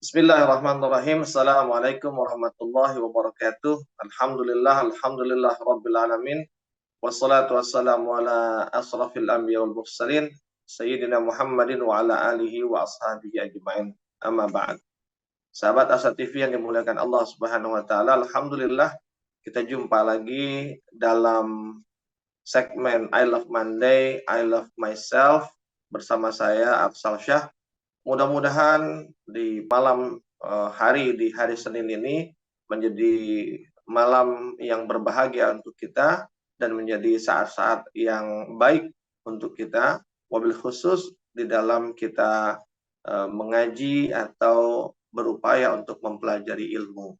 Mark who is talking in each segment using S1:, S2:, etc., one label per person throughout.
S1: Bismillahirrahmanirrahim. Assalamualaikum warahmatullahi wabarakatuh. Alhamdulillah rabbil alamin. Wassalatu wassalamu ala asrafil anbiya wal mursalin sayyidina Muhammadin wa ala alihi wa ashabihi ajmain. Amma ba'd. Sahabat Asa TV yang dimuliakan Allah Subhanahu wa taala, alhamdulillah kita jumpa lagi dalam segmen I Love Monday, I Love Myself bersama saya Afsal Syah. Mudah-mudahan di malam di hari Senin ini menjadi malam yang berbahagia untuk kita dan menjadi saat-saat yang baik untuk kita, wabil khusus di dalam kita mengaji atau berupaya untuk mempelajari ilmu.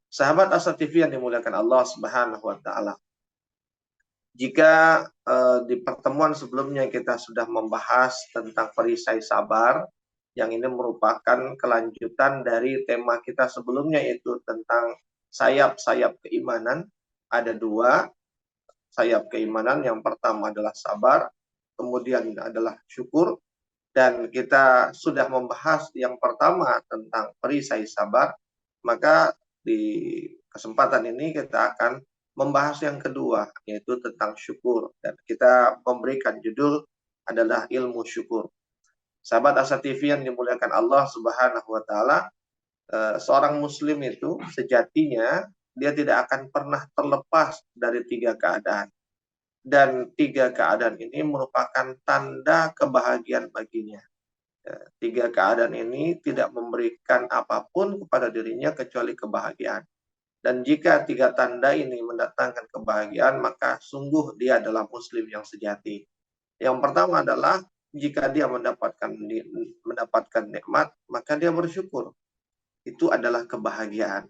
S1: Sahabat Asa TV yang dimuliakan Allah Subhanahu wa taala. Jika di pertemuan sebelumnya kita sudah membahas tentang perisai sabar, yang ini merupakan kelanjutan dari tema kita sebelumnya, yaitu tentang sayap-sayap keimanan. Ada dua sayap keimanan, yang pertama adalah sabar, kemudian adalah syukur, dan kita sudah membahas yang pertama tentang perisai sabar, maka di kesempatan ini kita akan membahas yang kedua, yaitu tentang syukur, dan kita memberikan judul adalah ilmu syukur. Sahabat Asa TV yang dimuliakan Allah Subhanahu wa taala, seorang muslim itu sejatinya dia tidak akan pernah terlepas dari tiga keadaan. Dan tiga keadaan ini merupakan tanda kebahagiaan baginya. Tiga keadaan ini tidak memberikan apapun kepada dirinya kecuali kebahagiaan. Dan jika tiga tanda ini mendatangkan kebahagiaan, maka sungguh dia adalah muslim yang sejati. Yang pertama adalah jika dia mendapatkan nikmat, maka dia bersyukur. Itu adalah kebahagiaan.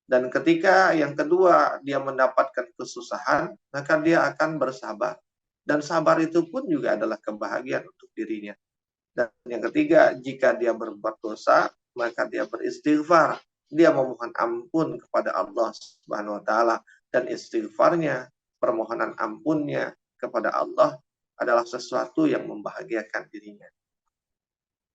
S1: Dan ketika yang kedua dia mendapatkan kesusahan, maka dia akan bersabar. Dan sabar itu pun juga adalah kebahagiaan untuk dirinya. Dan yang ketiga, jika dia berbuat dosa, maka dia beristighfar. Dia memohon ampun kepada Allah Subhanahu wa taala, dan istighfarnya, permohonan ampunnya kepada Allah adalah sesuatu yang membahagiakan dirinya.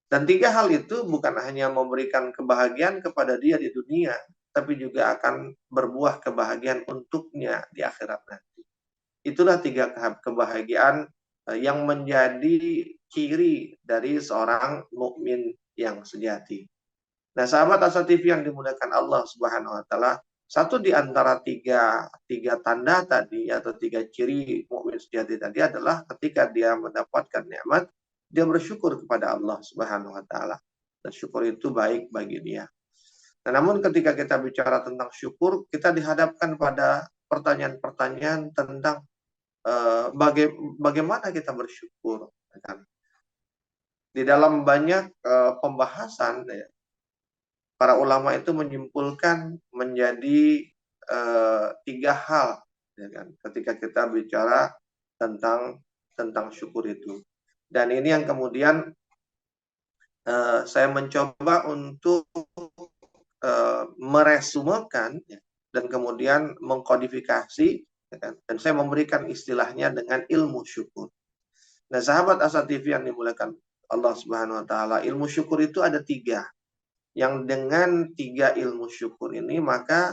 S1: Dan tiga hal itu bukan hanya memberikan kebahagiaan kepada dia di dunia, tapi juga akan berbuah kebahagiaan untuknya di akhirat nanti. Itulah tiga kebahagiaan yang menjadi ciri dari seorang mukmin yang sejati. Nah, sahabat Asa TV yang dimuliakan Allah Subhanahu wa taala, satu di antara tiga tanda tadi atau tiga ciri mukmin sejati tadi adalah ketika dia mendapatkan nikmat, dia bersyukur kepada Allah Subhanahu wa taala. Dan syukur itu baik bagi dia. Nah, namun ketika kita bicara tentang syukur, kita dihadapkan pada pertanyaan-pertanyaan tentang bagaimana kita bersyukur. Di dalam banyak pembahasan, para ulama itu menyimpulkan menjadi tiga hal, ya kan, ketika kita bicara tentang syukur itu. Dan ini yang kemudian saya mencoba untuk meresumekan, ya, dan kemudian mengkodifikasi, ya kan, dan saya memberikan istilahnya dengan ilmu syukur. Nah, sahabat Asa TV yang dimuliakan Allah Subhanahu wa taala, ilmu syukur itu ada tiga. Yang dengan tiga ilmu syukur ini, maka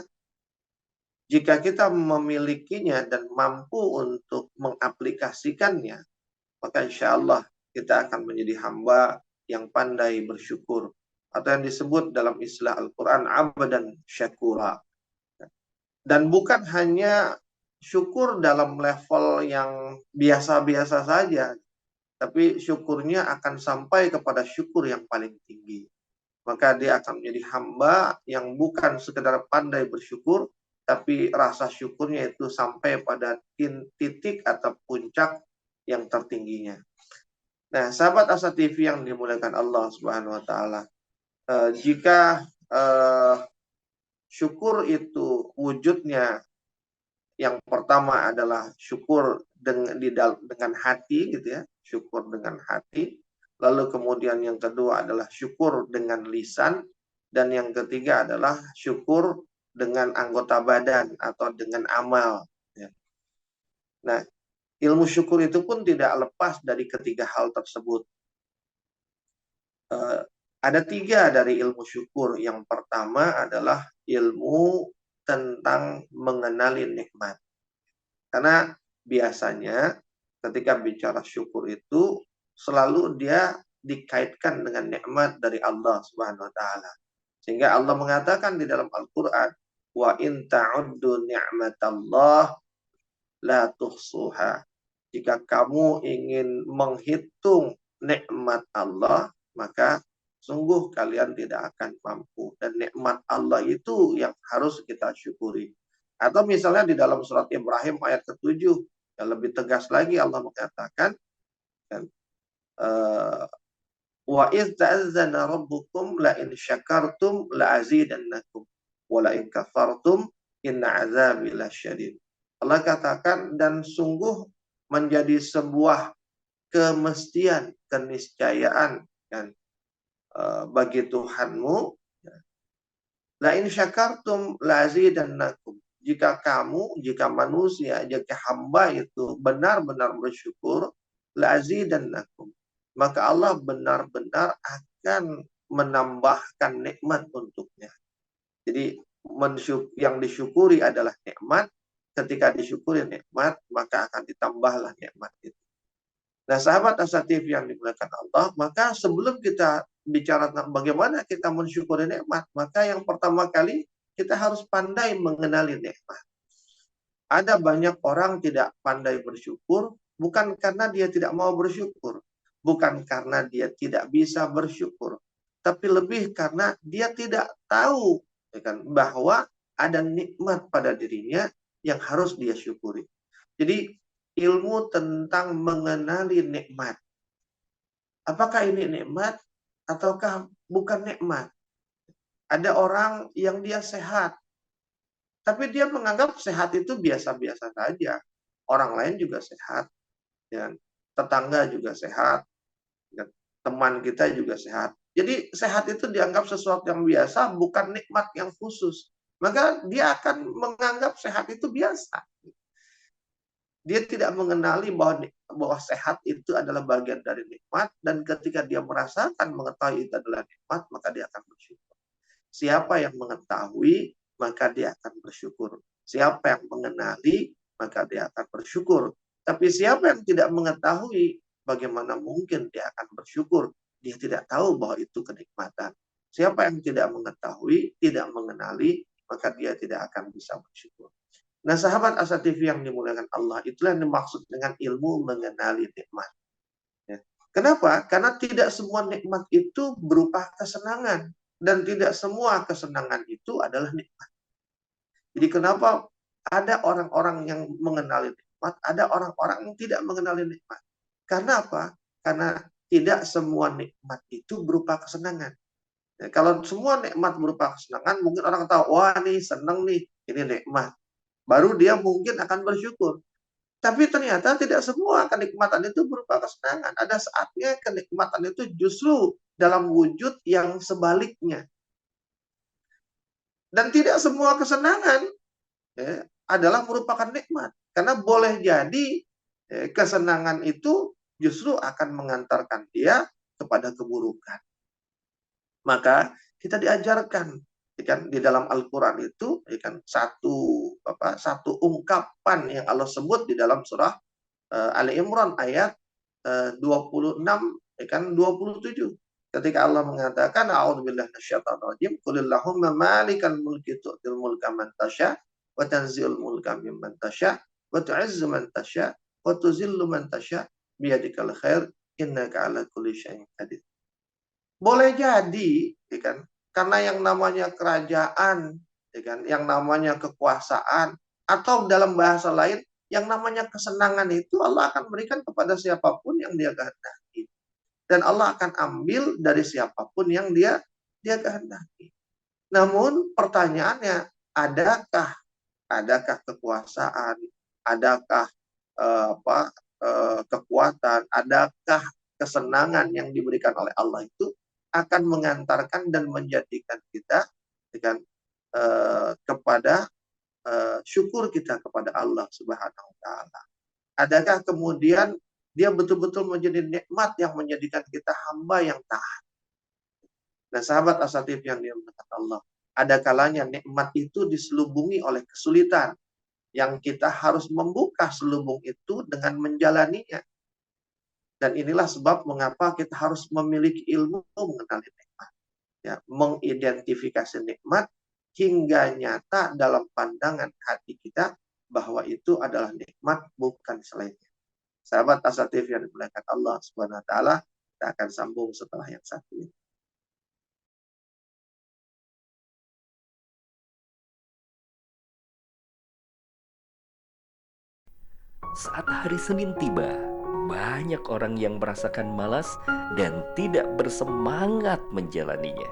S1: jika kita memilikinya dan mampu untuk mengaplikasikannya, maka insya Allah kita akan menjadi hamba yang pandai bersyukur, atau yang disebut dalam istilah Al-Quran abdan syakura. Dan bukan hanya syukur dalam level yang biasa-biasa saja, tapi syukurnya akan sampai kepada syukur yang paling tinggi. Maka dia akan menjadi hamba yang bukan sekedar pandai bersyukur, tapi rasa syukurnya itu sampai pada titik atau puncak yang tertingginya. Nah, sahabat Asa TV yang dimuliakan Allah Subhanahu wa taala, jika syukur itu wujudnya yang pertama adalah syukur dengan hati, gitu ya, syukur dengan hati. Lalu kemudian yang kedua adalah syukur dengan lisan, dan yang ketiga adalah syukur dengan anggota badan atau dengan amal. Ya. Nah, ilmu syukur itu pun tidak lepas dari ketiga hal tersebut. Ada 3 dari ilmu syukur. Yang pertama adalah ilmu tentang mengenali nikmat. Karena biasanya ketika bicara syukur itu selalu dia dikaitkan dengan nikmat dari Allah Subhanahu wa taala. Sehingga Allah mengatakan di dalam Al-Qur'an, "Wa in ta'uddu ni'matallah la tuhsuha." Jika kamu ingin menghitung nikmat Allah, maka sungguh kalian tidak akan mampu. Dan nikmat Allah itu yang harus kita syukuri. Atau misalnya di dalam surat Ibrahim ayat ke-7, yang lebih tegas lagi Allah mengatakan, kan, wa idz ta'azzana rabbukum la in syakartum la azidannakum wa la in kafartum inna azabi lasyadid. Allah katakan, dan sungguh menjadi sebuah kemestian, keniscayaan kan, bagi Tuhanmu, la in syakartum la azidannakum. Jika manusia, jika hamba itu benar-benar bersyukur, la azidannakum, maka Allah benar-benar akan menambahkan nikmat untuknya. Jadi yang disyukuri adalah nikmat. Ketika disyukuri nikmat, maka akan ditambahlah nikmat itu. Nah, sahabat Asatif yang dimuliakan Allah, maka sebelum kita bicara tentang bagaimana kita mensyukuri nikmat, maka yang pertama kali kita harus pandai mengenali nikmat. Ada banyak orang tidak pandai bersyukur, bukan karena dia tidak mau bersyukur, bukan karena dia tidak bisa bersyukur, tapi lebih karena dia tidak tahu, ya kan, bahwa ada nikmat pada dirinya yang harus dia syukuri. Jadi ilmu tentang mengenali nikmat. Apakah ini nikmat ataukah bukan nikmat? Ada orang yang dia sehat, tapi dia menganggap sehat itu biasa-biasa saja. Orang lain juga sehat, ya. Tetangga juga sehat, ya. Teman kita juga sehat. Jadi sehat itu dianggap sesuatu yang biasa, bukan nikmat yang khusus. Maka dia akan menganggap sehat itu biasa. Dia tidak mengenali bahwa sehat itu adalah bagian dari nikmat, dan ketika dia merasakan, mengetahui itu adalah nikmat, maka dia akan bersyukur. Siapa yang mengetahui, maka dia akan bersyukur. Siapa yang mengenali, maka dia akan bersyukur. Tapi siapa yang tidak mengetahui, bagaimana mungkin dia akan bersyukur? Dia tidak tahu bahwa itu kenikmatan. Siapa yang tidak mengetahui, tidak mengenali, maka dia tidak akan bisa bersyukur. Nah, sahabat Asa TV yang dimuliakan Allah, itulah yang dimaksud dengan ilmu mengenali nikmat. Ya. Kenapa? Karena tidak semua nikmat itu berupa kesenangan. Dan tidak semua kesenangan itu adalah nikmat. Jadi kenapa ada orang-orang yang mengenali nikmat, ada orang-orang yang tidak mengenali nikmat. Karena apa? Karena tidak semua nikmat itu berupa kesenangan. Ya, kalau semua nikmat berupa kesenangan, mungkin orang tahu, wah nih seneng nih, ini nikmat. Baru dia mungkin akan bersyukur. Tapi ternyata tidak semua kenikmatan itu berupa kesenangan. Ada saatnya kenikmatan itu justru dalam wujud yang sebaliknya. Dan tidak semua kesenangan, ya, adalah merupakan nikmat. Karena boleh jadi kesenangan itu justru akan mengantarkan dia kepada keburukan. Maka kita diajarkan, kan, di dalam Al-Quran itu, kan, satu ungkapan yang Allah sebut di dalam surah Ali Imran ayat 26, kan, 27. Ketika Allah mengatakan, a'udzubillahi minasyaitonir rajim, qulillahumma malikal mulki tu'til mulka man tasya wa tanzi'ul mulka mimman tasya wa tu'izzu man tasya wa tuzillu man tasya biyadikal khair innaka 'ala kulli syai'in qadir. Boleh jadi, ya kan, karena yang namanya kerajaan, ya kan, yang namanya kekuasaan, atau dalam bahasa lain, yang namanya kesenangan itu Allah akan berikan kepada siapapun yang dia kehendaki. Dan Allah akan ambil dari siapapun yang dia kehendaki. Namun pertanyaannya, adakah kekuasaan, adakah kekuatan, adakah kesenangan yang diberikan oleh Allah itu akan mengantarkan dan menjadikan kita dengan kepada syukur kita kepada Allah Subhanahu wa taala. Adakah kemudian dia betul-betul menjadi nikmat yang menjadikan kita hamba yang taat? Nah, sahabat asatif yang dimuliakan Allah, ada kalanya nikmat itu diselubungi oleh kesulitan yang kita harus membuka selubung itu dengan menjalaninya. Dan inilah sebab mengapa kita harus memiliki ilmu mengenali nikmat, ya, mengidentifikasi nikmat hingga nyata dalam pandangan hati kita bahwa itu adalah nikmat, bukan selainnya. Sahabat asatif yang dimuliakan Allah Subhanahu wa taala, kita akan sambung setelah yang satu ini.
S2: Saat hari Senin tiba, banyak orang yang merasakan malas dan tidak bersemangat menjalaninya.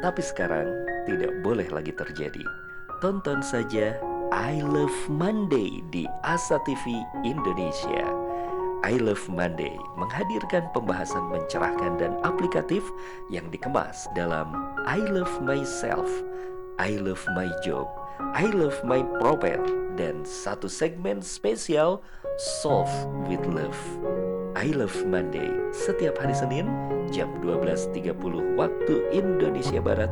S2: Tapi sekarang tidak boleh lagi terjadi. Tonton saja I Love Monday di Asa TV Indonesia. I Love Monday menghadirkan pembahasan mencerahkan dan aplikatif yang dikemas dalam I Love Myself, I Love My Job, I Love My Prophet, dan satu segmen spesial Solve with Love. I Love Monday setiap hari Senin jam 12.30 waktu Indonesia Barat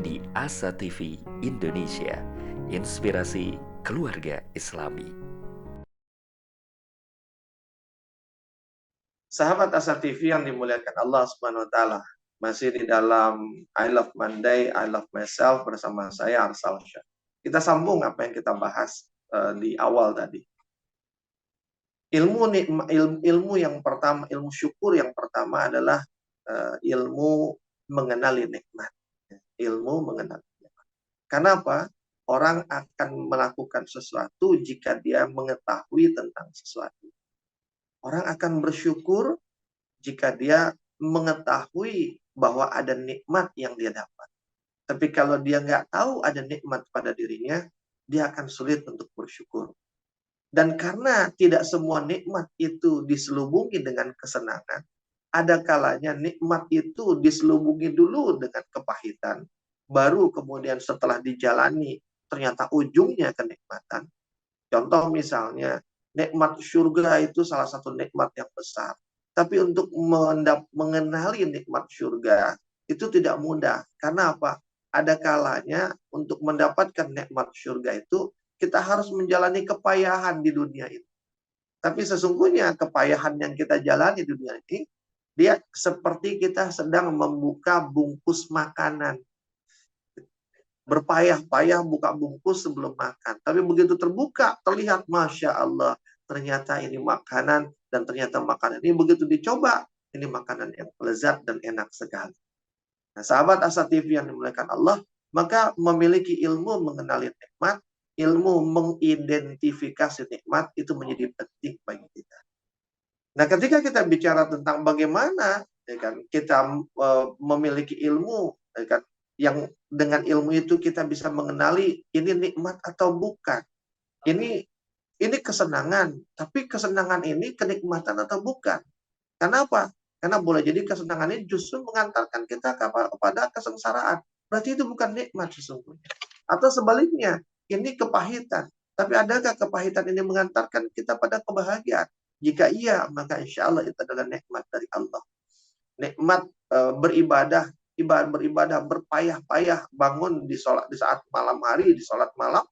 S2: di Asa TV Indonesia. Inspirasi keluarga Islami.
S1: Sahabat Asa TV yang dimuliakan Allah Subhanahu wa taala, masih di dalam I Love Monday, I Love Myself bersama saya Arsal Syah. Kita sambung apa yang kita bahas di awal tadi. Ilmu yang pertama, ilmu syukur yang pertama adalah ilmu mengenali nikmat. Ilmu mengenali nikmat. Kenapa? Orang akan melakukan sesuatu jika dia mengetahui tentang sesuatu. Orang akan bersyukur jika dia mengetahui bahwa ada nikmat yang dia dapat. Tapi kalau dia nggak tahu ada nikmat pada dirinya, dia akan sulit untuk bersyukur. Dan karena tidak semua nikmat itu diselubungi dengan kesenangan, ada kalanya nikmat itu diselubungi dulu dengan kepahitan, baru kemudian setelah dijalani ternyata ujungnya kenikmatan. Contoh misalnya, nikmat surga itu salah satu nikmat yang besar. Tapi untuk mengenali nikmat surga itu tidak mudah. Karena apa? Ada kalanya untuk mendapatkan nikmat surga itu kita harus menjalani kepayahan di dunia ini. Tapi sesungguhnya kepayahan yang kita jalani di dunia ini, dia seperti kita sedang membuka bungkus makanan. Berpayah-payah buka bungkus sebelum makan. Tapi begitu terbuka, terlihat Masya Allah. Ternyata ini makanan, dan ternyata makanan ini begitu dicoba, ini makanan yang lezat dan enak sekali. Nah, sahabat Asa TV yang dimuliakan Allah, maka memiliki ilmu mengenali nikmat, ilmu mengidentifikasi nikmat, itu menjadi penting bagi kita. Nah, ketika kita bicara tentang bagaimana ya kan, kita memiliki ilmu, ya kan, yang dengan ilmu itu kita bisa mengenali ini nikmat atau bukan. Ini kesenangan, tapi kesenangan ini kenikmatan atau bukan. Kenapa? Karena boleh jadi kesenangan ini justru mengantarkan kita kepada kesengsaraan. Berarti itu bukan nikmat sesungguhnya. Atau sebaliknya, ini kepahitan. Tapi adakah kepahitan ini mengantarkan kita pada kebahagiaan? Jika iya, maka insya Allah itu adalah nikmat dari Allah. Nikmat beribadah, berpayah-payah bangun di saat malam hari, di sholat malam,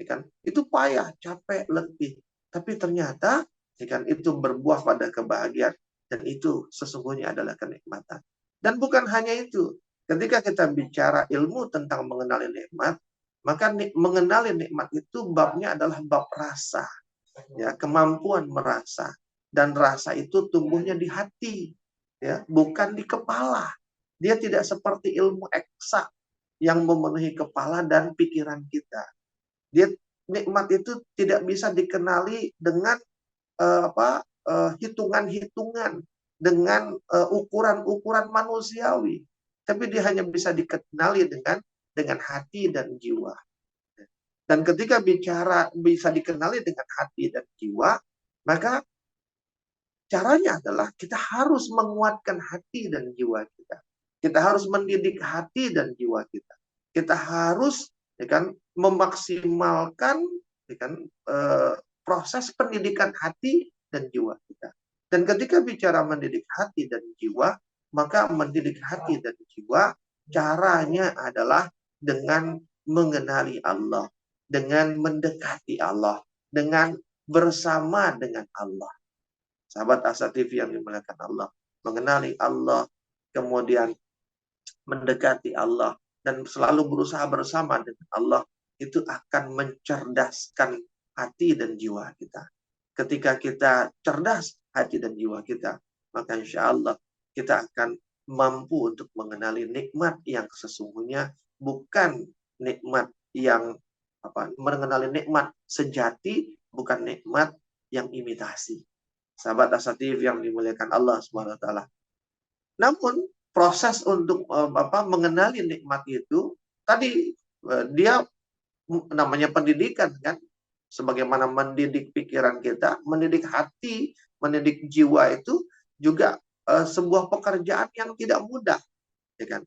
S1: ya kan? Itu payah, capek, letih. Tapi ternyata, ya kan, itu berbuah pada kebahagiaan. Dan itu sesungguhnya adalah kenikmatan. Dan bukan hanya itu. Ketika kita bicara ilmu tentang mengenali nikmat, maka mengenali nikmat itu babnya adalah bab rasa. Ya, kemampuan merasa. Dan rasa itu tumbuhnya di hati, ya, bukan di kepala. Dia tidak seperti ilmu eksak yang memenuhi kepala dan pikiran kita. Dia nikmat itu tidak bisa dikenali dengan hitungan-hitungan, dengan ukuran-ukuran manusiawi. Tapi dia hanya bisa dikenali dengan hati dan jiwa. Dan ketika bicara bisa dikenali dengan hati dan jiwa, maka caranya adalah kita harus menguatkan hati dan jiwa kita. Kita harus mendidik hati dan jiwa kita. Kita harus, ya kan, memaksimalkan, ya kan, proses pendidikan hati dan jiwa kita. Dan ketika bicara mendidik hati dan jiwa, maka mendidik hati dan jiwa Caranya adalah dengan mengenali Allah, dengan mendekati Allah, dengan bersama dengan Allah. Sahabat Asa TV yang dimuliakan Allah, mengenali Allah, kemudian mendekati Allah, dan selalu berusaha bersama dengan Allah, itu akan mencerdaskan hati dan jiwa kita. Ketika kita cerdas hati dan jiwa kita, maka insya Allah kita akan mampu untuk mengenali nikmat yang sesungguhnya, bukan nikmat yang mengenali nikmat sejati, bukan nikmat yang imitasi. Sahabat Asatif yang dimuliakan Allah Subhanahu wa taala. Namun proses untuk mengenali nikmat itu tadi, dia namanya pendidikan kan, sebagaimana mendidik pikiran kita, mendidik hati, mendidik jiwa itu juga sebuah pekerjaan yang tidak mudah, ya kan?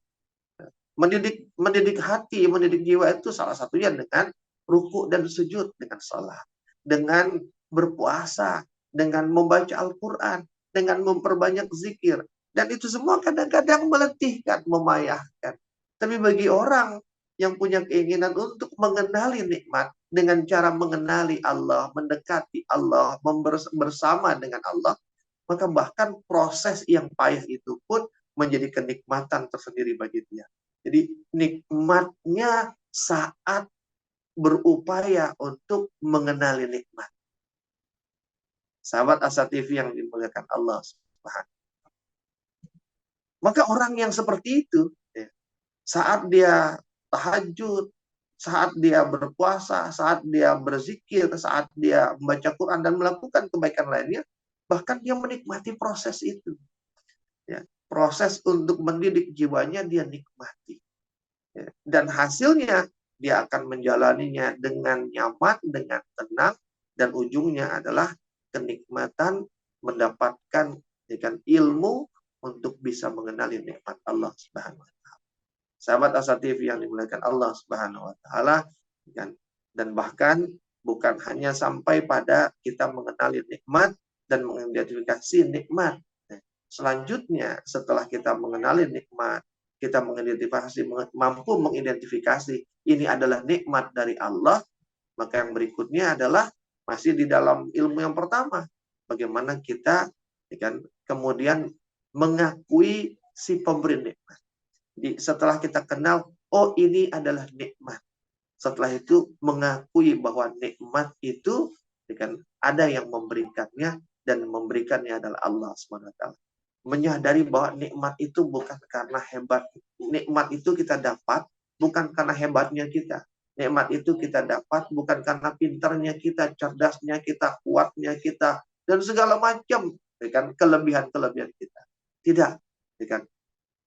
S1: Mendidik hati, mendidik jiwa itu salah satunya dengan ruku dan sujud, dengan salat, dengan berpuasa, dengan membaca Al-Quran, dengan memperbanyak zikir. Dan itu semua kadang-kadang meletihkan, memayahkan. Tapi bagi orang yang punya keinginan untuk mengenali nikmat dengan cara mengenali Allah, mendekati Allah, bersama dengan Allah, maka bahkan proses yang payah itu pun menjadi kenikmatan tersendiri bagi dia. Jadi nikmatnya saat berupaya untuk mengenali nikmat. Sahabat Asa TV yang dimuliakan Allah Subhanahu. Maka orang yang seperti itu, saat dia tahajud, saat dia berpuasa, saat dia berzikir, saat dia membaca Quran dan melakukan kebaikan lainnya, bahkan dia menikmati proses itu. Ya, proses untuk mendidik jiwanya dia nikmati. Ya, dan hasilnya dia akan menjalaninya dengan nyaman, dengan tenang, dan ujungnya adalah kenikmatan mendapatkan ilmu untuk bisa mengenali nikmat Allah Subhanahu wa taala. Sahabat Asa TV yang dimuliakan Allah Subhanahu wa taala, dan bahkan bukan hanya sampai pada kita mengenali nikmat dan mengidentifikasi nikmat. Selanjutnya, setelah kita mengenali nikmat, kita mampu mengidentifikasi ini adalah nikmat dari Allah, maka yang berikutnya adalah masih di dalam ilmu yang pertama, bagaimana kita kemudian mengakui si pemberi nikmat. Jadi setelah kita kenal, oh ini adalah nikmat. Setelah itu mengakui bahwa nikmat itu ada yang memberikannya, dan memberikannya adalah Allah SWT. Menyadari bahwa nikmat itu bukan karena hebat. Nikmat itu kita dapat bukan karena hebatnya kita. Nikmat itu kita dapat bukan karena pintarnya kita, cerdasnya kita, kuatnya kita, dan segala macam kelebihan-kelebihan kita. Tidak,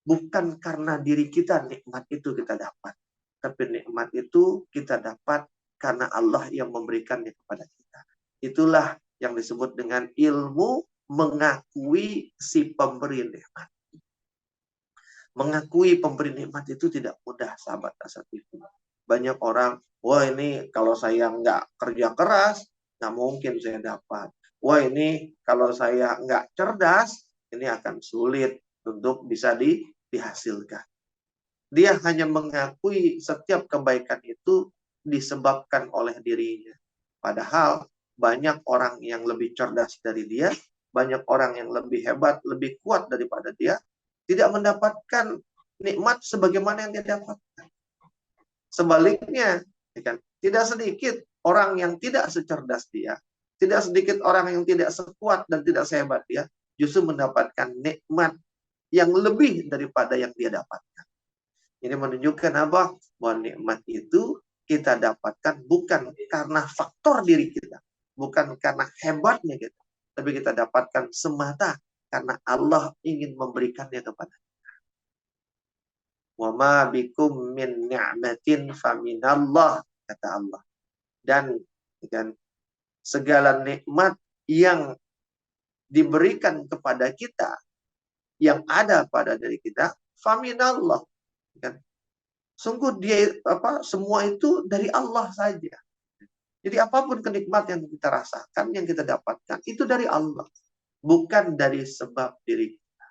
S1: bukan karena diri kita nikmat itu kita dapat. Tapi nikmat itu kita dapat karena Allah yang memberikannya kepada kita. Itulah yang disebut dengan ilmu mengakui si pemberi nikmat. Mengakui pemberi nikmat itu tidak mudah, sahabat Asa TV. Banyak orang, wah ini kalau saya nggak kerja keras, nggak mungkin saya dapat. Wah ini kalau saya nggak cerdas, ini akan sulit untuk bisa dihasilkan. Dia hanya mengakui setiap kebaikan itu disebabkan oleh dirinya. Padahal banyak orang yang lebih cerdas dari dia, banyak orang yang lebih hebat, lebih kuat daripada dia, tidak mendapatkan nikmat sebagaimana yang dia dapatkan. Sebaliknya, tidak sedikit orang yang tidak secerdas dia, tidak sedikit orang yang tidak sekuat dan tidak sehebat dia, justru mendapatkan nikmat yang lebih daripada yang dia dapatkan. Ini menunjukkan apa? Bahwa nikmat itu kita dapatkan bukan karena faktor diri kita, bukan karena hebatnya kita, tapi kita dapatkan semata karena Allah ingin memberikannya kepada kita. Wa ma bikum min ni'matin faminallah, kata Allah. Dan segala nikmat yang diberikan kepada kita, yang ada pada diri kita, faminallah. Sungguh dia semua itu dari Allah saja. Jadi apapun kenikmatan yang kita rasakan, yang kita dapatkan, itu dari Allah. Bukan dari sebab diri kita.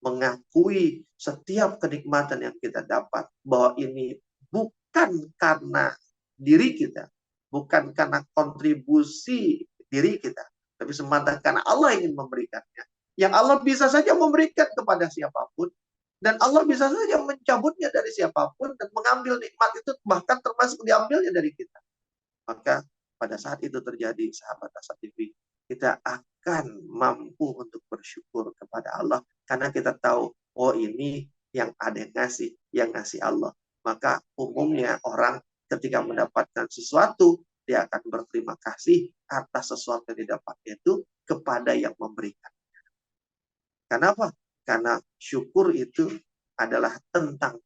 S1: mengakui setiap kenikmatan yang kita dapat, bahwa ini bukan karena diri kita, bukan karena kontribusi diri kita, tapi semata karena Allah ingin memberikannya. Yang Allah bisa saja memberikan kepada siapapun, dan Allah bisa saja mencabutnya dari siapapun, dan mengambil nikmat itu bahkan termasuk diambilnya dari kita. Maka pada saat itu terjadi, sahabat Asa TV, kita akan mampu untuk bersyukur kepada Allah, karena kita tahu, oh ini yang ada yang ngasih Allah. Maka umumnya orang ketika mendapatkan sesuatu, dia akan berterima kasih atas sesuatu yang didapatnya itu kepada yang memberikan. Kenapa? Karena syukur itu adalah tentang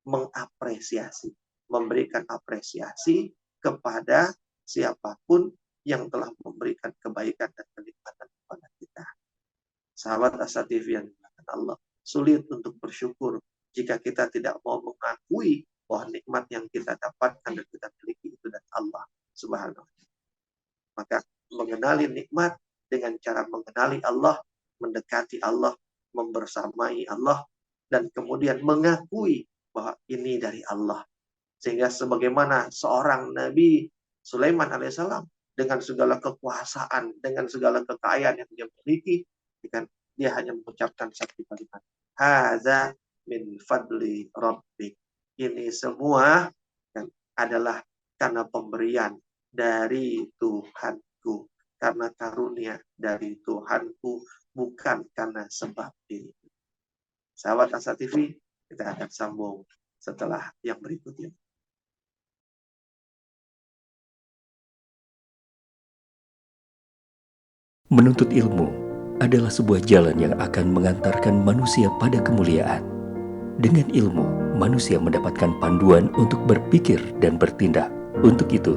S1: mengapresiasi, memberikan apresiasi kepada siapapun yang telah memberikan kebaikan dan kenikmatan kepada kita. Sahabat Asa TV yang dimuliakan Allah, sulit untuk bersyukur jika kita tidak mau mengakui bahwa nikmat yang kita dapatkan dan kita miliki itu dari Allah Subhanahu wa Ta'ala. Maka mengenali nikmat dengan cara mengenali Allah, mendekati Allah, membersamai Allah, dan kemudian mengakui bahwa ini dari Allah. Sehingga sebagaimana seorang Nabi Sulaiman alaihissalam dengan segala kekuasaan, dengan segala kekayaan yang dia miliki, dia hanya mengucapkan satu kalimat, hadza min fadli rabbik. Ini semua adalah karena pemberian dari Tuhanku, karena karunia dari Tuhanku, bukan karena sebab diri. Sahabat Asa TV, kita akan sambung setelah yang berikut ini.
S2: Menuntut ilmu adalah sebuah jalan yang akan mengantarkan manusia pada kemuliaan. Dengan ilmu, manusia mendapatkan panduan untuk berpikir dan bertindak. Untuk itu,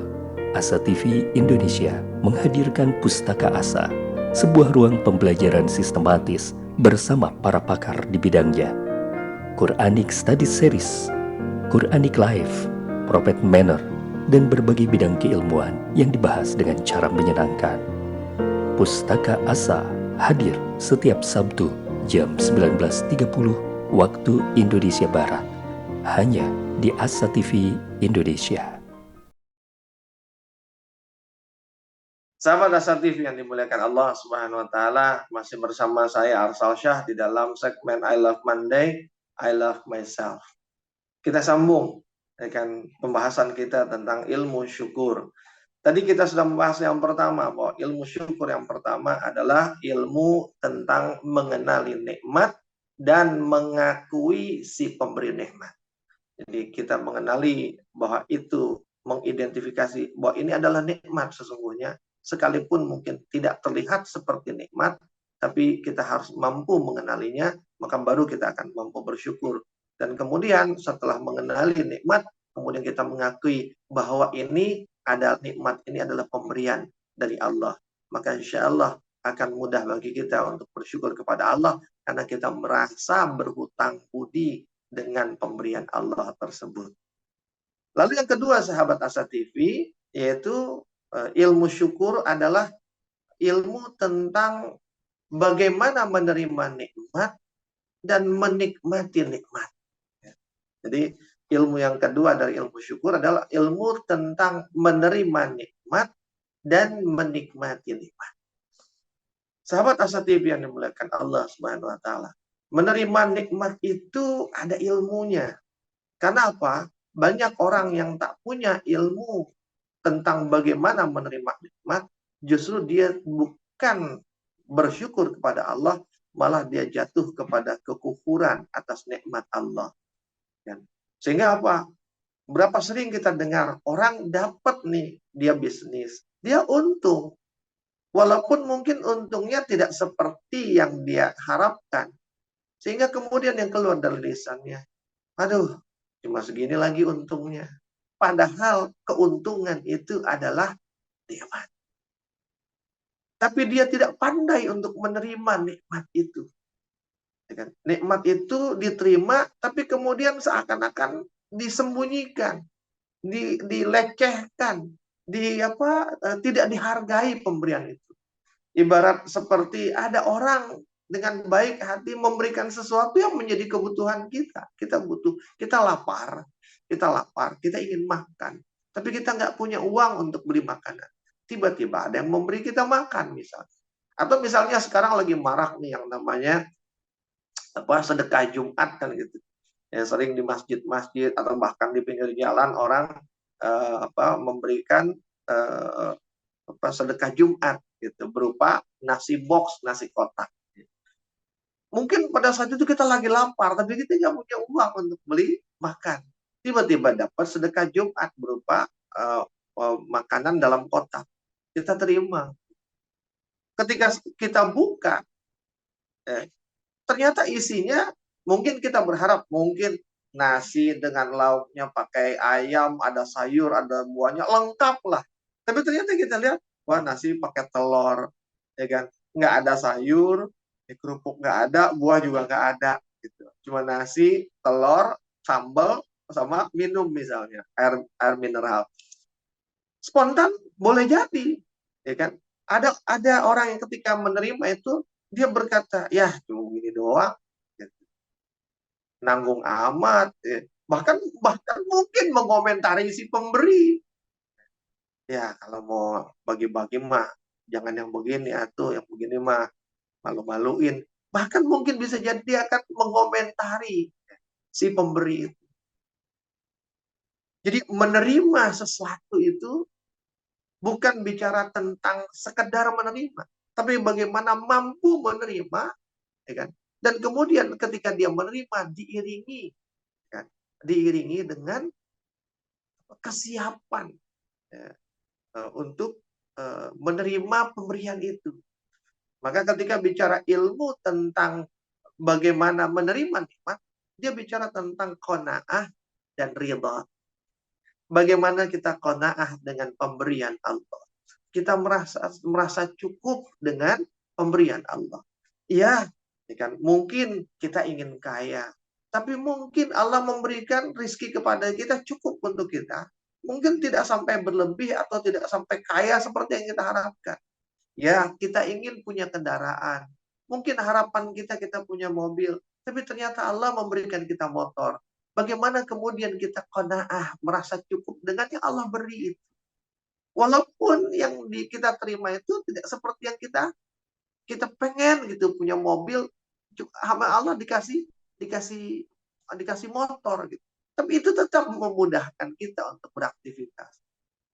S2: Asa TV Indonesia menghadirkan Pustaka Asa, sebuah ruang pembelajaran sistematis bersama para pakar di bidangnya. Quranic Study Series, Quranic Life, Prophet Manner, dan berbagai bidang keilmuan yang dibahas dengan cara menyenangkan. Pustaka Asa hadir setiap Sabtu jam 19.30 waktu Indonesia Barat, hanya di Asa TV Indonesia.
S1: Sahabat Asa TV yang dimuliakan Allah Subhanahu wa Ta'ala, masih bersama saya Arsal Syah di dalam segmen I Love Monday, I Love Myself. Kita sambung dengan pembahasan kita tentang ilmu syukur. Tadi kita sudah membahas yang pertama, bahwa ilmu syukur yang pertama adalah ilmu tentang mengenali nikmat dan mengakui si pemberi nikmat. Jadi kita mengenali bahwa itu, mengidentifikasi bahwa ini adalah nikmat sesungguhnya, sekalipun mungkin tidak terlihat seperti nikmat, tapi kita harus mampu mengenalinya, maka baru kita akan mampu bersyukur. Dan kemudian setelah mengenali nikmat, kemudian kita mengakui bahwa ini adalah nikmat, ini adalah pemberian dari Allah. Maka insya Allah akan mudah bagi kita untuk bersyukur kepada Allah, karena kita merasa berhutang budi dengan pemberian Allah tersebut. Lalu yang kedua, sahabat Asa TV, yaitu ilmu syukur adalah ilmu tentang bagaimana menerima nikmat dan menikmati nikmat. Jadi ilmu yang kedua dari ilmu syukur adalah ilmu tentang menerima nikmat dan menikmati nikmat. Sahabat Asa TV yang dimuliakan Allah Subhanahu wa Ta'ala, menerima nikmat itu ada ilmunya. Karena apa? Banyak orang yang tak punya ilmu tentang bagaimana menerima nikmat, justru dia bukan bersyukur kepada Allah, malah dia jatuh kepada kekufuran atas nikmat Allah. Sehingga apa? Berapa sering kita dengar orang dapat nih, dia bisnis, dia untung. Walaupun mungkin untungnya tidak seperti yang dia harapkan. Sehingga kemudian yang keluar dari lisannya, aduh, cuma segini lagi untungnya. Padahal keuntungan itu adalah nikmat. Tapi dia tidak pandai untuk menerima nikmat itu. Nikmat itu diterima, tapi kemudian seakan-akan disembunyikan, dilecehkan, tidak dihargai pemberian itu. Ibarat seperti ada orang dengan baik hati memberikan sesuatu yang menjadi kebutuhan kita. Kita butuh, kita lapar, kita ingin makan, tapi kita nggak punya uang untuk beli makanan. Tiba-tiba ada yang memberi kita makan misalnya. Atau misalnya sekarang lagi marak nih yang namanya sedekah Jumat kan gitu. Ya, sering di masjid-masjid atau bahkan di pinggir jalan orang memberikan eh, sedekah Jumat gitu berupa nasi box, nasi kotak. Mungkin pada saat itu kita lagi lapar, tapi kita nggak punya uang untuk beli makan. Tiba-tiba dapat sedekah Jumat berupa makanan dalam kotak. Kita terima. Ketika kita buka, ternyata isinya mungkin kita berharap mungkin nasi dengan lauknya pakai ayam, ada sayur, ada buahnya, lengkap lah. Tapi ternyata kita lihat, wah nasi pakai telur, ya kan? Nggak ada sayur, kerupuk nggak ada, buah juga nggak ada. Gitu. Cuma nasi, telur, sambal, sama minum misalnya, air mineral. Spontan boleh jadi, ya kan? Ada orang yang ketika menerima itu, dia berkata, ya cuma gini doang, nanggung amat, bahkan mungkin mengomentari si pemberi. Ya kalau mau bagi-bagi mah jangan yang begini atau yang begini mah malu-maluin. Bahkan mungkin bisa jadi dia akan mengomentari si pemberi itu. Jadi menerima sesuatu itu bukan bicara tentang sekedar menerima, tapi bagaimana mampu menerima, ya kan? Dan kemudian ketika dia menerima diiringi, kan? Diiringi dengan kesiapan, ya, untuk menerima pemberian itu. Maka ketika bicara ilmu tentang bagaimana menerima nikmat, dia bicara tentang qanaah dan ridha. Bagaimana kita qanaah dengan pemberian Allah. Kita merasa cukup dengan pemberian Allah. Ya, kan mungkin kita ingin kaya, tapi mungkin Allah memberikan rizki kepada kita cukup untuk kita. Mungkin tidak sampai berlebih atau tidak sampai kaya seperti yang kita harapkan. Ya, kita ingin punya kendaraan. Mungkin harapan kita punya mobil, tapi ternyata Allah memberikan kita motor. Bagaimana kemudian kita qanaah, merasa cukup dengan yang Allah beri itu. Walaupun yang kita terima itu tidak seperti yang kita pengen gitu, punya mobil, sama Allah dikasih motor gitu. Tapi itu tetap memudahkan kita untuk beraktivitas.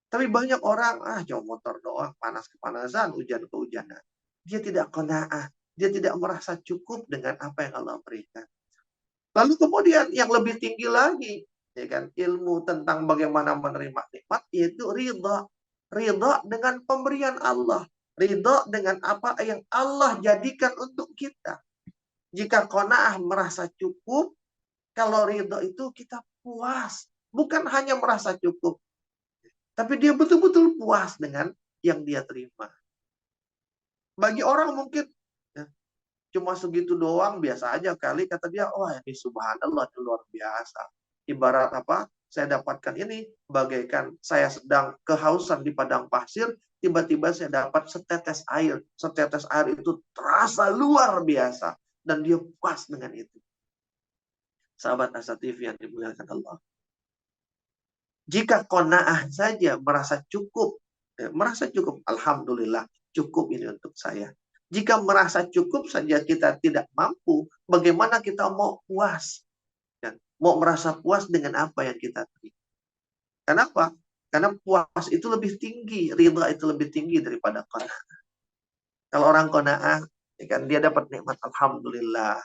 S1: Tapi banyak orang, cuma motor doang, panas kepanasan, hujan kehujanan. Dia tidak qanaah, dia tidak merasa cukup dengan apa yang Allah berikan. Lalu kemudian yang lebih tinggi lagi, ya kan, ilmu tentang bagaimana menerima nikmat, yaitu ridha. Ridha dengan pemberian Allah. Ridha dengan apa yang Allah jadikan untuk kita. Jika qanaah merasa cukup, kalau ridha itu kita puas. Bukan hanya merasa cukup, tapi dia betul-betul puas dengan yang dia terima. Bagi orang mungkin ya, cuma segitu doang, biasa aja kali, kata dia, wah ini subhanallah, ini luar biasa. Ibarat apa? Saya dapatkan ini bagaikan saya sedang kehausan di padang pasir, tiba-tiba saya dapat setetes air. Setetes air itu terasa luar biasa. Dan dia puas dengan itu. Sahabat Asa TV yang dimuliakan Allah. Jika qanaah saja merasa cukup, alhamdulillah cukup ini untuk saya. Jika merasa cukup saja kita tidak mampu, bagaimana kita mau puas? Mau merasa puas dengan apa yang kita terima. Kenapa? Karena puas itu lebih tinggi, ridha itu lebih tinggi daripada qanaah. Kalau orang qanaah, ya kan, dia dapat nikmat alhamdulillah,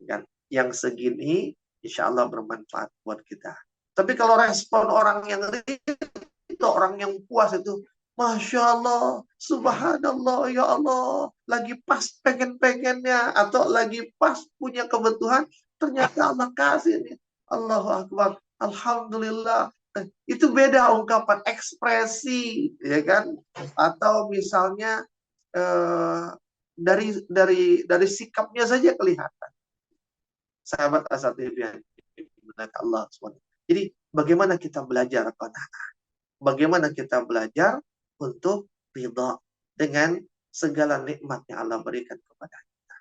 S1: ya kan, yang segini insya Allah bermanfaat buat kita. Tapi kalau respon orang yang itu, orang yang puas itu, Masya Allah, Subhanallah, ya Allah, lagi pas pengen-pengennya, atau lagi pas punya kebutuhan, ternyata Allah kasih nih. Allahu Akbar, Alhamdulillah. Itu beda ungkapan ekspresi, ya kan? Atau misalnya dari sikapnya saja kelihatan. Sahabat Asatid yang Allah SWT. Jadi bagaimana kita belajar qanaah? Bagaimana kita belajar untuk ridha dengan segala nikmat yang Allah berikan kepada kita.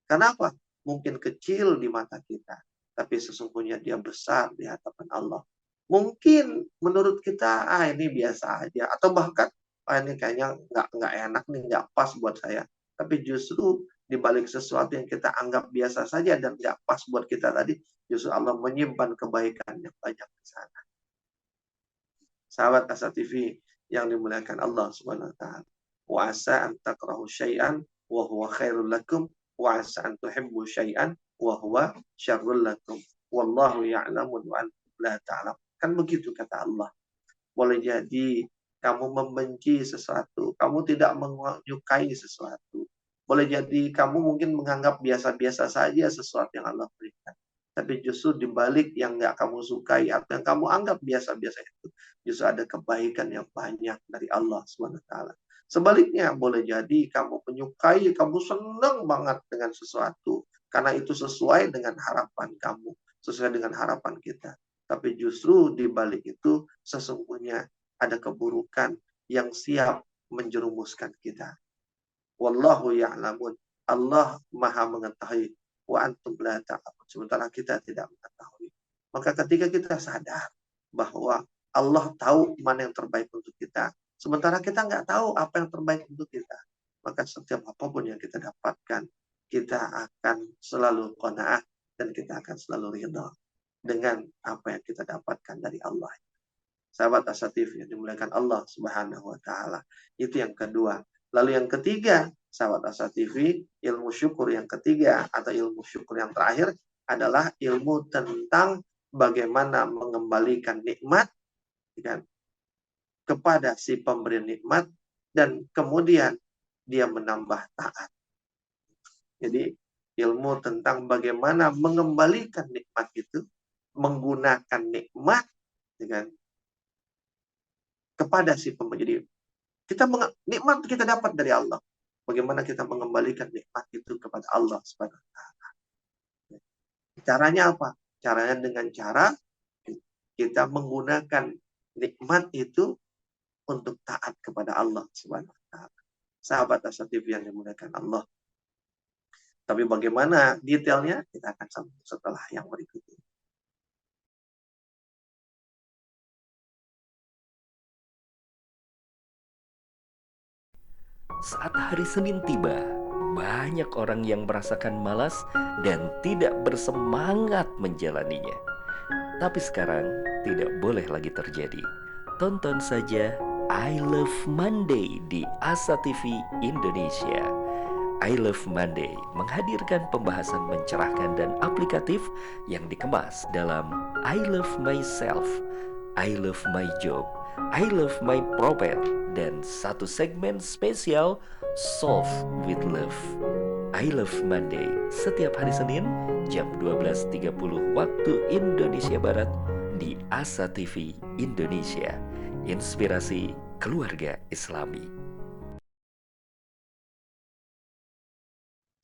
S1: Kenapa? Mungkin kecil di mata kita, tapi sesungguhnya dia besar di hadapan Allah. Mungkin menurut kita, ini biasa aja, atau bahkan ini kayaknya nggak enak nih, nggak pas buat saya. Tapi justru di balik sesuatu yang kita anggap biasa saja dan nggak pas buat kita tadi, justru Allah menyimpan kebaikan yang banyak di sana. Sahabat Asa TV yang dimuliakan Allah Subhanahu wa taala. Wa asa an takrahu syai'an wa huwa khairul lakum wa asa an tuhibbu syai'an wa huwa syarrul lakum. Wallahu ya'lamu wa antum la ta'lam. Kan begitu kata Allah. Boleh jadi kamu membenci sesuatu, kamu tidak menyukai sesuatu. Boleh jadi kamu mungkin menganggap biasa-biasa saja sesuatu yang Allah berikan. Tapi justru di balik yang nggak kamu sukai atau yang kamu anggap biasa-biasa itu, justru ada kebaikan yang banyak dari Allah SWT. Sebaliknya, boleh jadi kamu menyukai, kamu senang banget dengan sesuatu, karena itu sesuai dengan harapan kamu, sesuai dengan harapan kita. Tapi justru di balik itu, sesungguhnya ada keburukan yang siap menjerumuskan kita. Wallahu ya'lamun. Allah maha mengetahui. Wa antum la ta'lamun. Sementara kita tidak mengetahui. Maka ketika kita sadar bahwa Allah tahu mana yang terbaik untuk kita, sementara kita nggak tahu apa yang terbaik untuk kita, maka setiap apapun yang kita dapatkan, kita akan selalu qanaah dan kita akan selalu ridha dengan apa yang kita dapatkan dari Allah. Sahabat Asa TV yang dimuliakan Allah Subhanahu wa taala. Itu yang kedua. Lalu yang ketiga, sahabat Asa TV, ilmu syukur yang ketiga atau ilmu syukur yang terakhir adalah ilmu tentang bagaimana mengembalikan nikmat kan, kepada si pemberi nikmat dan kemudian dia menambah taat. Jadi ilmu tentang bagaimana mengembalikan nikmat itu, menggunakan nikmat dengan kepada si pemberi. Jadi kita nikmat kita dapat dari Allah. Bagaimana kita mengembalikan nikmat itu kepada Allah Subhanahu wa taala. Caranya apa? Caranya dengan cara kita menggunakan nikmat itu untuk taat kepada Allah Subhanahu wa taala. Sahabat Asa TV yang dimuliakan Allah. Tapi bagaimana detailnya kita akan sambung setelah yang berikut ini.
S2: Saat hari Senin tiba, banyak orang yang merasakan malas dan tidak bersemangat menjalaninya. Tapi sekarang tidak boleh lagi terjadi. Tonton saja I Love Monday di Asa TV Indonesia. I Love Monday menghadirkan pembahasan mencerahkan dan aplikatif yang dikemas dalam I Love Myself, I Love My Job, I Love My Prophet, dan satu segmen spesial Solve with Love. I Love Monday setiap hari Senin jam 12.30 waktu Indonesia Barat di Asa TV Indonesia. Inspirasi keluarga Islami.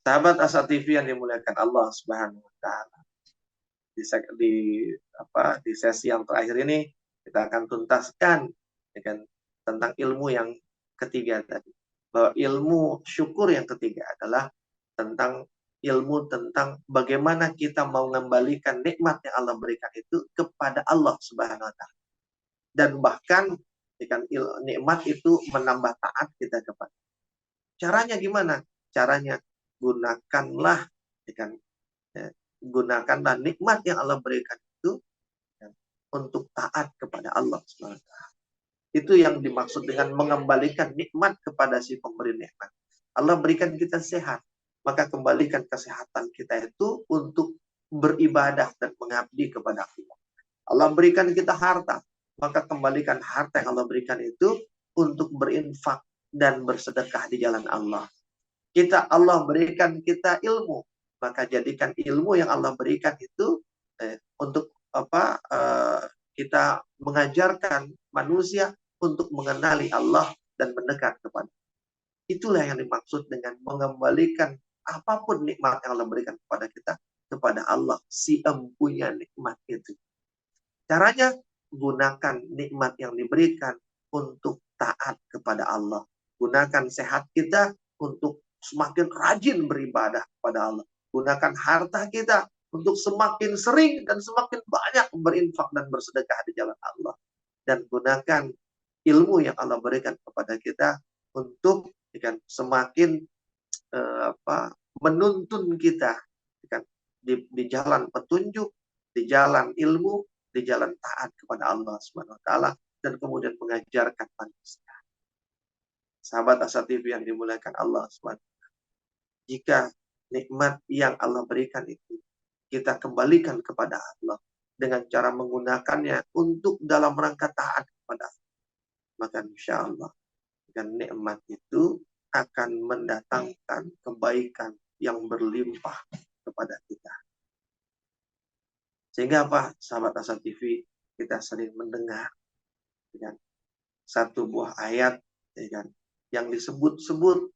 S1: Sahabat Asa TV yang dimuliakan Allah Subhanahu wa taala. Di sesi yang terakhir ini kita akan tuntaskan tentang ilmu yang ketiga tadi. Bahwa ilmu syukur yang ketiga adalah tentang ilmu tentang bagaimana kita mau mengembalikan nikmat yang Allah berikan itu kepada Allah Subhanahu wa taala. Dan bahkan nikmat itu menambah taat kita kepada. Caranya gimana? Caranya gunakanlah gunakanlah nikmat yang Allah berikan itu untuk taat kepada Allah SWT. Itu yang dimaksud dengan mengembalikan nikmat kepada si pemberi nikmat. Allah berikan kita sehat, maka kembalikan kesehatan kita itu untuk beribadah dan mengabdi kepada Allah. Allah berikan kita harta, maka kembalikan harta yang Allah berikan itu untuk berinfak dan bersedekah di jalan Allah. Allah berikan kita ilmu, maka jadikan ilmu yang Allah berikan itu untuk kita mengajarkan manusia untuk mengenali Allah dan mendekat kepada. Itulah yang dimaksud dengan mengembalikan apapun nikmat yang Allah berikan kepada kita kepada Allah, si empunya nikmat itu. Caranya gunakan nikmat yang diberikan untuk taat kepada Allah. Gunakan sehat kita untuk semakin rajin beribadah kepada Allah. Gunakan harta kita untuk semakin sering dan semakin banyak berinfak dan bersedekah di jalan Allah. Dan gunakan ilmu yang Allah berikan kepada kita untuk semakin menuntun kita di jalan petunjuk, di jalan ilmu, di jalan taat kepada Allah Subhanahu wa taala, dan kemudian mengajarkan manusia. Sahabat Asa TV yang dimuliakan Allah Subhanahu wa taala. Jika nikmat yang Allah berikan itu kita kembalikan kepada Allah dengan cara menggunakannya untuk dalam rangka taat kepada Allah, maka insya Allah dan nikmat itu akan mendatangkan kebaikan yang berlimpah kepada kita. Sehingga apa, sahabat Asa TV, kita sering mendengar satu buah ayat yang disebut-sebut,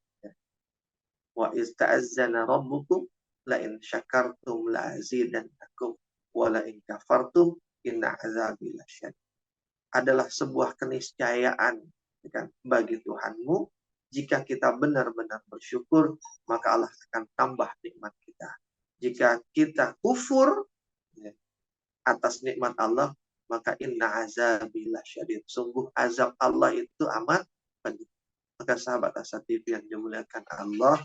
S1: wa ista'azzana rabbukum la in syakartum la azidannakum wa la in kafartum inna azabi lasyadid. Adalah sebuah keniscayaan bagi Tuhanmu. Jika kita benar-benar bersyukur, maka Allah akan tambah nikmat kita. Jika kita kufur atas nikmat Allah, maka inna azabi lasyadid. Sungguh azab Allah itu amat pedih. Maka sahabat Asa TV yang dimuliakan Allah,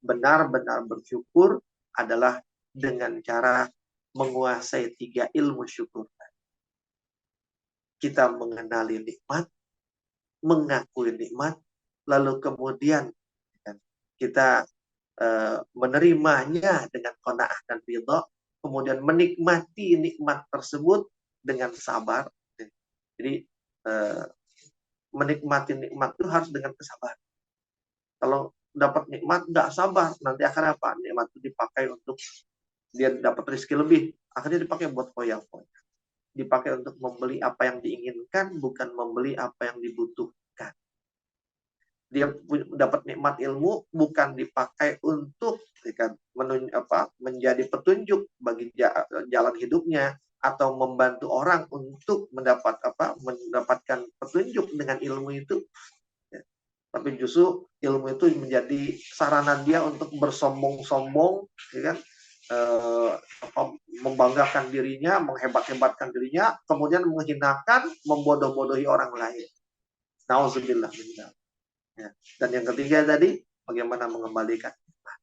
S1: benar-benar bersyukur adalah dengan cara menguasai 3 ilmu syukur. Kita mengenali nikmat, mengakui nikmat, lalu kemudian kita menerimanya dengan qanaah dan ridha, kemudian menikmati nikmat tersebut dengan sabar. Jadi menikmati nikmat itu harus dengan kesabaran. Kalau dapat nikmat nggak sabar, nanti akan apa? Nikmat itu dipakai untuk dia dapat rezeki lebih, akhirnya dipakai buat foya-foya. Dipakai untuk membeli apa yang diinginkan, bukan membeli apa yang dibutuhkan. Dia dapat nikmat ilmu, bukan dipakai untuk menjadi petunjuk bagi jalan hidupnya, atau membantu orang untuk mendapatkan petunjuk dengan ilmu itu. Tapi justru ilmu itu menjadi sarana dia untuk bersombong-sombong, membanggakan dirinya, menghebat-hebatkan dirinya, kemudian menghinakan, membodoh-bodohi orang lain. Nauzubillah min dzalik. Dan yang ketiga tadi, bagaimana mengembalikan nikmat.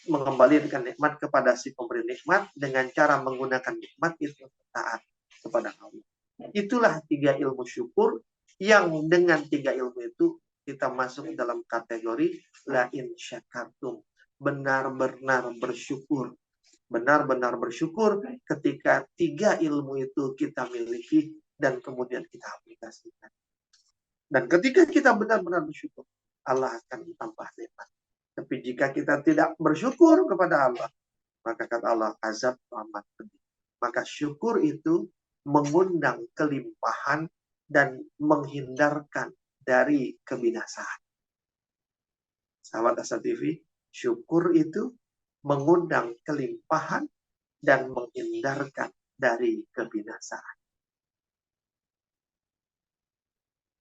S1: Mengembalikan nikmat kepada si pemberi nikmat dengan cara menggunakan nikmat itu taat kepada Allah. Itulah 3 ilmu syukur yang dengan 3 ilmu itu kita masuk dalam kategori la in syakartum. Benar-benar bersyukur. Benar-benar bersyukur ketika 3 ilmu itu kita miliki dan kemudian kita aplikasikan. Dan ketika kita benar-benar bersyukur, Allah akan tambah nikmat. Tapi jika kita tidak bersyukur kepada Allah, maka kata Allah, azab amat pedih. Maka syukur itu mengundang kelimpahan dan menghindarkan dari kebinasaan. Sahabat Asa TV, syukur itu mengundang kelimpahan dan menghindarkan dari kebinasaan.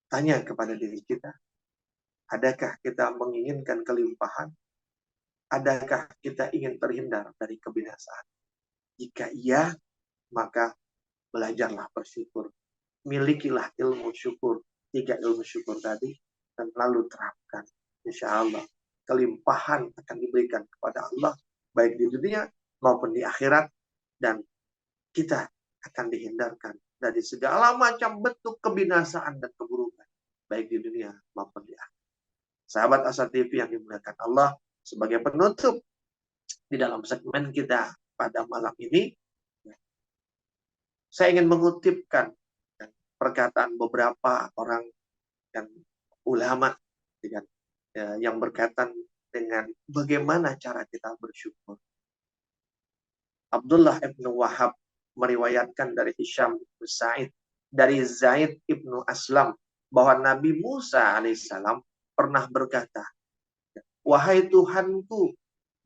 S1: Tanya kepada diri kita, adakah kita menginginkan kelimpahan? Adakah kita ingin terhindar dari kebinasaan? Jika iya, maka belajarlah bersyukur. Milikilah ilmu syukur, 3 ilmu syukur tadi, dan lalu terapkan. Insya Allah, kelimpahan akan diberikan kepada Allah, baik di dunia maupun di akhirat, dan kita akan dihindarkan dari segala macam bentuk kebinasaan dan keburukan, baik di dunia maupun di akhirat. Sahabat Asa TV yang dimuliakan Allah, sebagai penutup di dalam segmen kita pada malam ini, saya ingin mengutipkan perkataan beberapa orang dan ulama yang berkaitan dengan bagaimana cara kita bersyukur. Abdullah ibnu Wahab meriwayatkan dari Hisham bin Sa'id, dari Zaid ibnu Aslam, bahwa Nabi Musa alaihissalam pernah berkata, wahai Tuhanku,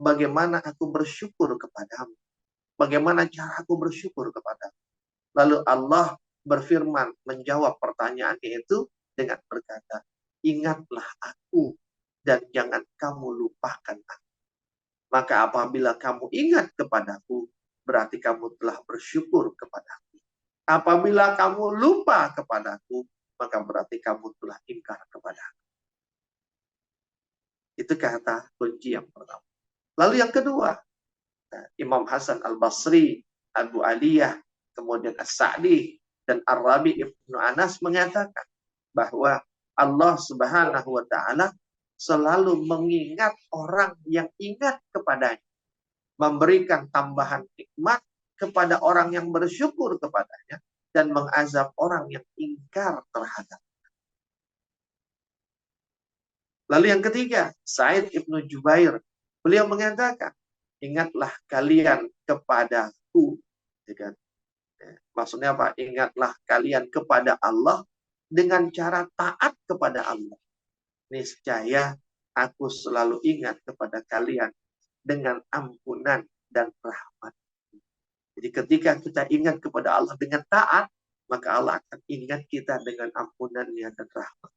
S1: bagaimana aku bersyukur kepadamu? Bagaimana cara aku bersyukur kepadamu? Lalu Allah berfirman menjawab pertanyaannya itu dengan berkata, ingatlah aku dan jangan kamu lupakan aku. Maka apabila kamu ingat kepadaku, berarti kamu telah bersyukur kepadaku. Apabila kamu lupa kepadaku, maka berarti kamu telah ingkar kepadaku. Itu kata kunci yang pertama. Lalu yang kedua, Imam Hasan Al-Basri, Abu Aliyah, kemudian As-Sa'di, dan Ar-Rabi Ibnu Anas mengatakan bahwa Allah Subhanahu wa Ta'ala selalu mengingat orang yang ingat kepadanya, memberikan tambahan nikmat kepada orang yang bersyukur kepadanya, dan mengazab orang yang ingkar terhadap. Lalu yang ketiga, Sa'id Ibnu Jubair, beliau mengatakan, ingatlah kalian kepadaku, ya kan? Maksudnya apa? Ingatlah kalian kepada Allah dengan cara taat kepada Allah. Niscaya aku selalu ingat kepada kalian dengan ampunan dan rahmat. Jadi ketika kita ingat kepada Allah dengan taat, maka Allah akan ingat kita dengan ampunannya dan rahmat.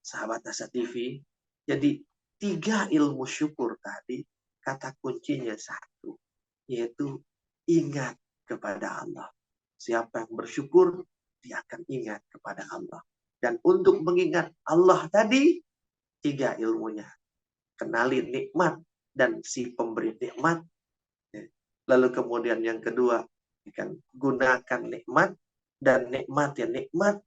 S1: Sahabat Asa TV, jadi 3 ilmu syukur tadi, kata kuncinya satu, yaitu ingat kepada Allah. Siapa yang bersyukur, dia akan ingat kepada Allah. Dan untuk mengingat Allah tadi, 3 ilmunya. Kenali nikmat dan si pemberi nikmat. Lalu kemudian yang kedua, gunakan nikmat dan nikmati nikmat.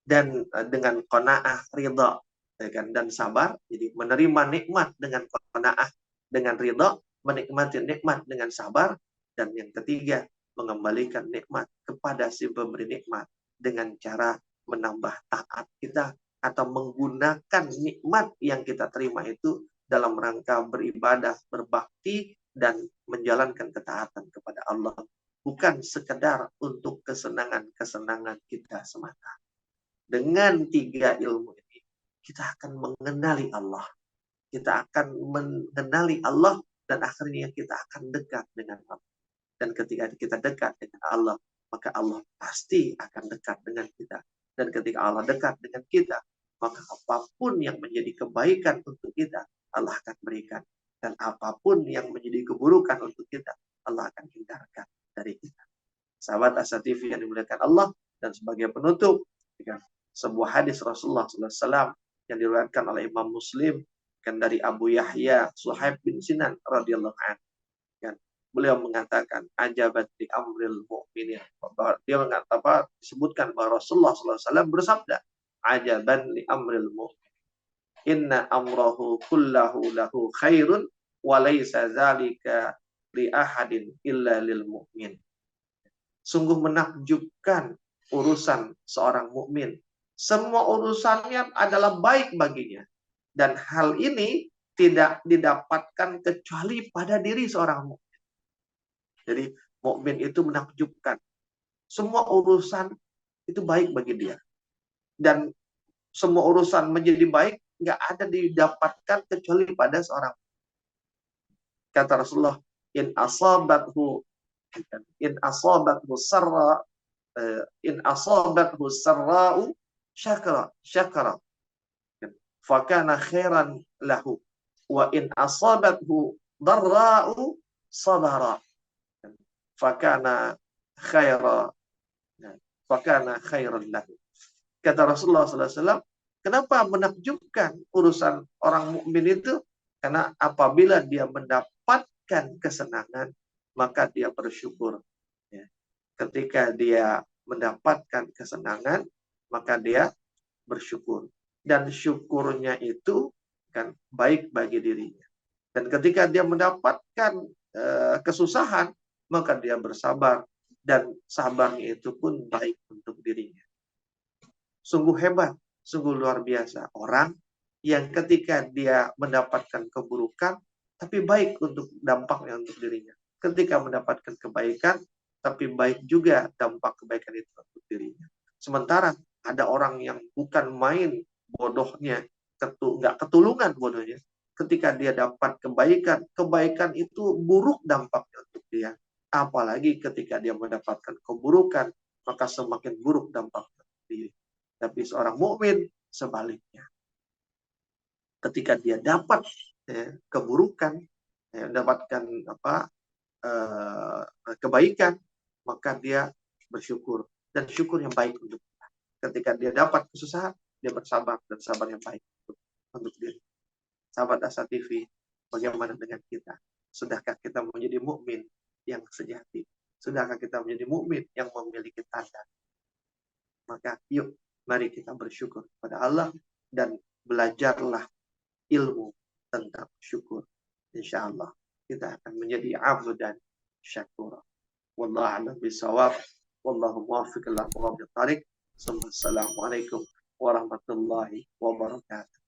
S1: Dan dengan qanaah, ridha, dan sabar. Jadi menerima nikmat dengan qanaah, dengan ridha, menikmati nikmat dengan sabar. Dan yang ketiga, mengembalikan nikmat kepada si pemberi nikmat dengan cara menambah taat kita atau menggunakan nikmat yang kita terima itu dalam rangka beribadah, berbakti, dan menjalankan ketaatan kepada Allah. Bukan sekedar untuk kesenangan-kesenangan kita semata. Dengan 3 ilmu ini, kita akan mengenali Allah. Kita akan mengenali Allah dan akhirnya kita akan dekat dengan Allah. Dan ketika kita dekat dengan Allah, maka Allah pasti akan dekat dengan kita. Dan ketika Allah dekat dengan kita, maka apapun yang menjadi kebaikan untuk kita, Allah akan berikan. Dan apapun yang menjadi keburukan untuk kita, Allah akan hindarkan dari kita. Sahabat Asa TV yang dimuliakan Allah, dan sebagai penutup, sebuah hadis Rasulullah SAW yang diriwayatkan oleh Imam Muslim kan dari Abu Yahya Suhaib bin Sinan radhiyallahu anhu. Beliau mengatakan ajabat di amril mu'minin. Dia mengatakan disebutkan bahwa Rasulullah SAW bersabda, ajaban li amril mu'min. Inna amrahu kullahu lahu khairun wa laysa dzalika li ahadin illa lil mu'min. Sungguh menakjubkan urusan seorang mukmin. Semua urusannya adalah baik baginya. Dan hal ini tidak didapatkan kecuali pada diri seorang mukmin. Jadi mukmin itu menakjubkan. Semua urusan itu baik bagi dia. Dan semua urusan menjadi baik nggak ada didapatkan kecuali pada seorang. Kata Rasulullah, in asabathu sarra in asabathu sarra'u syakara fakana khairan lahu wa in asabathu darra'u sabara fakana khairan lahu. Kata Rasulullah SAW, kenapa menakjubkan urusan orang mukmin itu? Karena apabila dia mendapatkan kesenangan, maka dia bersyukur. Ketika dia mendapatkan kesenangan, maka dia bersyukur. Dan syukurnya itu kan baik bagi dirinya. Dan ketika dia mendapatkan kesusahan, maka dia bersabar. Dan sabarnya itu pun baik untuk dirinya. Sungguh hebat, sungguh luar biasa. Orang yang ketika dia mendapatkan keburukan, tapi baik untuk dampaknya untuk dirinya. Ketika mendapatkan kebaikan, tapi baik juga dampak kebaikan itu untuk dirinya. Sementara ada orang yang bukan main bodohnya, nggak ketulungan bodohnya. Ketika dia dapat kebaikan, kebaikan itu buruk dampaknya untuk dia. Apalagi ketika dia mendapatkan keburukan, maka semakin buruk dampaknya untuk diri. Tapi seorang mukmin sebaliknya. ketika dia dapat keburukan, dapatkan kebaikan, maka dia bersyukur, dan syukur yang baik untuk kita. Ketika dia dapat kesusahan, dia bersabar, dan sabar yang baik untuk diri. Sahabat Asa TV, bagaimana dengan kita? Sudahkah kita menjadi mukmin yang sejati? Sudahkah kita menjadi mukmin yang memiliki tanda? Maka yuk, mari kita bersyukur kepada Allah dan belajarlah ilmu tentang syukur. Insya Allah kita akan menjadi abdan syakur. Wallahu a'lam bishawab. Wallahu muwaffiq ila aqwamit thariq. Assalamualaikum warahmatullahi wabarakatuh.